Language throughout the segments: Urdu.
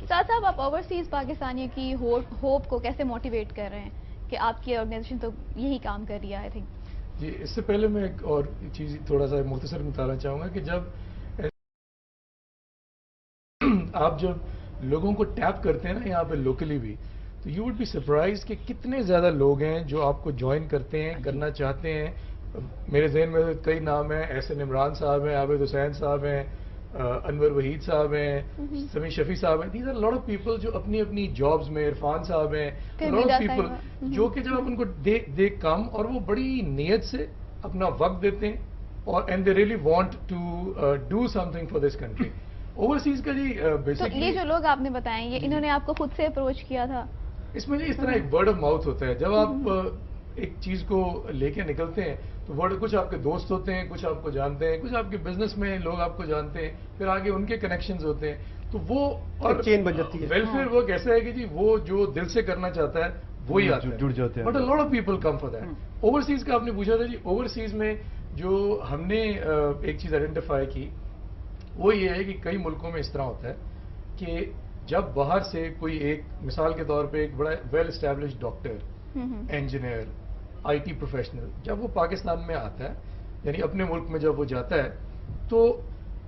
ساتھ صاحب آپ اوورسیز پاکستانیوں کی ہوپ کو کیسے موٹیویٹ کر رہے ہیں کہ آپ کی آرگنائزیشن تو یہی کام کر رہی ہے؟ آئی تھنک جی اس سے پہلے میں ایک اور چیز تھوڑا سا مختصر بتانا چاہوں گا کہ جب آپ جب لوگوں کو ٹیپ کرتے ہیں نا یہاں پہ لوکلی بھی، تو یو وڈ بی سرپرائز کہ کتنے زیادہ لوگ ہیں جو آپ کو جوائن کرتے ہیں، کرنا چاہتے ہیں. میرے ذہن میں کئی نام ہیں، احسن عمران صاحب ہیں، عابد حسین صاحب ہیں، انور وحید صاحب ہیں، سمیع شفیع صاحب ہیں. These are lot of people جو اپنی اپنی جابز میں، عرفان صاحب ہیں، لاٹ آف پیپل جو کہ جب آپ ان کو دیکھ کم اور وہ بڑی نیت سے اپنا وقت دیتے ہیں اور and they really want to do something for this country. Overseas کا جی بیسکلی یہ جو لوگ آپ نے بتائے یہ انہوں نے آپ کو خود سے اپروچ کیا تھا؟ اس میں اس طرح ایک ورڈ آف ماؤتھ ہوتا ہے. جب آپ ایک چیز کو لے کے نکلتے ہیں تو کچھ آپ کے دوست ہوتے ہیں، کچھ آپ کو جانتے ہیں، کچھ آپ کے بزنس میں لوگ آپ کو جانتے ہیں، پھر آگے ان کے کنیکشنز ہوتے ہیں، تو وہ اور چین بن جاتی ہے. ویلفیئر وہ کیسا ہے کہ جی وہ جو دل سے کرنا چاہتا ہے وہی آتا ہے، جڑ جاتے ہیں. But a lot of people come for that. Overseas کا آپ نے پوچھا تھا جی، اوورسیز میں جو ہم نے ایک چیز آئیڈینٹیفائی کی وہ یہ ہے کہ کئی ملکوں میں اس طرح ہوتا ہے کہ جب باہر سے کوئی ایک مثال کے طور پہ ایک بڑا well established doctor, engineer, I T professional جب وہ پاکستان میں آتا ہے، یعنی اپنے ملک میں جب وہ جاتا ہے، تو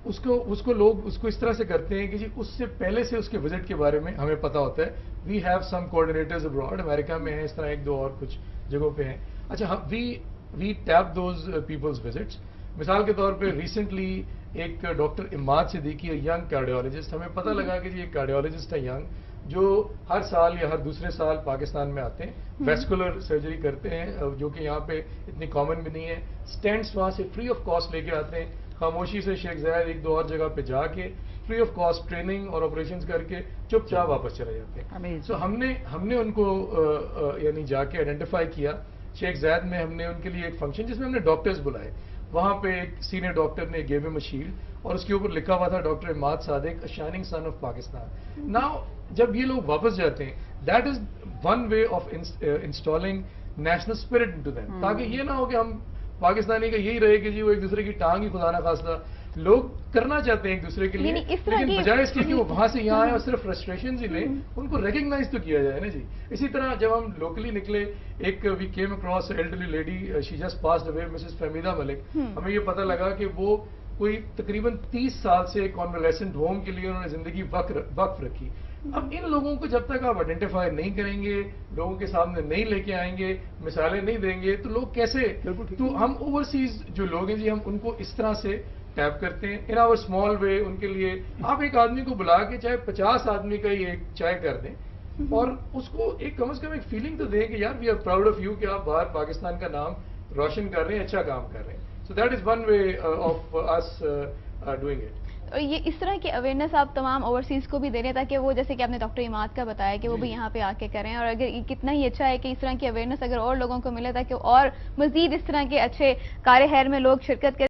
اس کو لوگ اس کو اس طرح سے کرتے ہیں کہ جی اس سے پہلے سے اس کے وزٹ کے بارے میں ہمیں پتا ہوتا ہے. We have some coordinators abroad, امریکہ میں ہیں اس طرح ایک دو اور کچھ جگہوں پہ ہیں. اچھا وی ٹیپ دوز پیپلز وزٹس. مثال کے طور پہ ریسنٹلی ایک ڈاکٹر اماد صدیقی ینگ کارڈیولوجسٹ، ہمیں پتہ لگا کہ جی ایک کارڈیولوجسٹ ہے ینگ جو ہر سال یا ہر دوسرے سال پاکستان میں آتے ہیں، ویسکولر سرجری کرتے ہیں جو کہ یہاں پہ اتنی کامن بھی نہیں ہے. اسٹینٹس وہاں سے فری آف کاسٹ لے کے آتے ہیں، خاموشی سے شیخ زاید ایک دو اور جگہ پہ جا کے فری آف کاسٹ ٹریننگ اور آپریشنز کر کے چپ چاپ واپس چلے جاتے ہیں. سو ہم نے ان کو یعنی جا کے آئیڈینٹیفائی کیا. شیخ زاید میں ہم نے ان کے لیے ایک فنکشن جس میں ہم نے ڈاکٹرز بلائے، وہاں پہ ایک سینئر ڈاکٹر نے گیو ہم اے شیلڈ اور اس کے اوپر لکھا ہوا تھا doctor Imad Sadiq, shining son of Pakistan. Now جب یہ لوگ واپس جاتے ہیں، that is one way of installing national spirit into them, تاکہ یہ نہ ہو کہ ہم پاکستانی کا یہی رہے کہ جی وہ ایک دوسرے کی ٹانگ ہی خدا نہ خواستہ. لوگ کرنا چاہتے ہیں ایک دوسرے کے لیے، لیکن بجائے اس کے کہ وہ وہاں سے یہاں آئے اور صرف فرسٹریشنز ہی لیں، ان کو ریکگنائز تو کیا جائے نا جی. اسی طرح جب ہم لوکلی نکلے، ایک we came across elderly lady, she just passed away, Mrs Fahmida Malik. ہمیں یہ پتہ لگا کہ وہ کوئی تقریباً 30 سال سے کانولیسنٹ ہوم کے لیے انہوں نے زندگی وقف رکھی. اب ان لوگوں کو جب تک آپ آئیڈینٹیفائی نہیں کریں گے، لوگوں کے سامنے نہیں لے کے آئیں گے، مثالیں نہیں دیں گے، تو لوگ کیسے. تو ہم اوورسیز جو لوگ ہیں جی ہم ان کو اس طرح سے ٹیپ کرتے ہیں ان آور اسمال وے. ان کے لیے آپ ایک آدمی کو بلا کے چاہے 50 آدمی کا ہی ایک چائے کر دیں اور اس کو ایک کم از کم ایک فیلنگ تو دیں کہ یار we are proud of you کہ آپ باہر پاکستان کا نام روشن کر رہے ہیں، اچھا کام کر رہے ہیں. So that is one way of اس ڈوئنگ اٹ. اور یہ اس طرح کی اویئرنیس آپ تمام اوورسیز کو بھی دے رہے ہیں تاکہ وہ، جیسے کہ آپ نے ڈاکٹر اماد کا بتایا کہ وہ بھی یہاں پہ آ کے کریں، اور اگر کتنا ہی اچھا ہے کہ اس طرح کی اویئرنیس اگر اور لوگوں کو ملے تاکہ اور مزید اس طرح کے اچھے کار خیر میں لوگ شرکت کریں.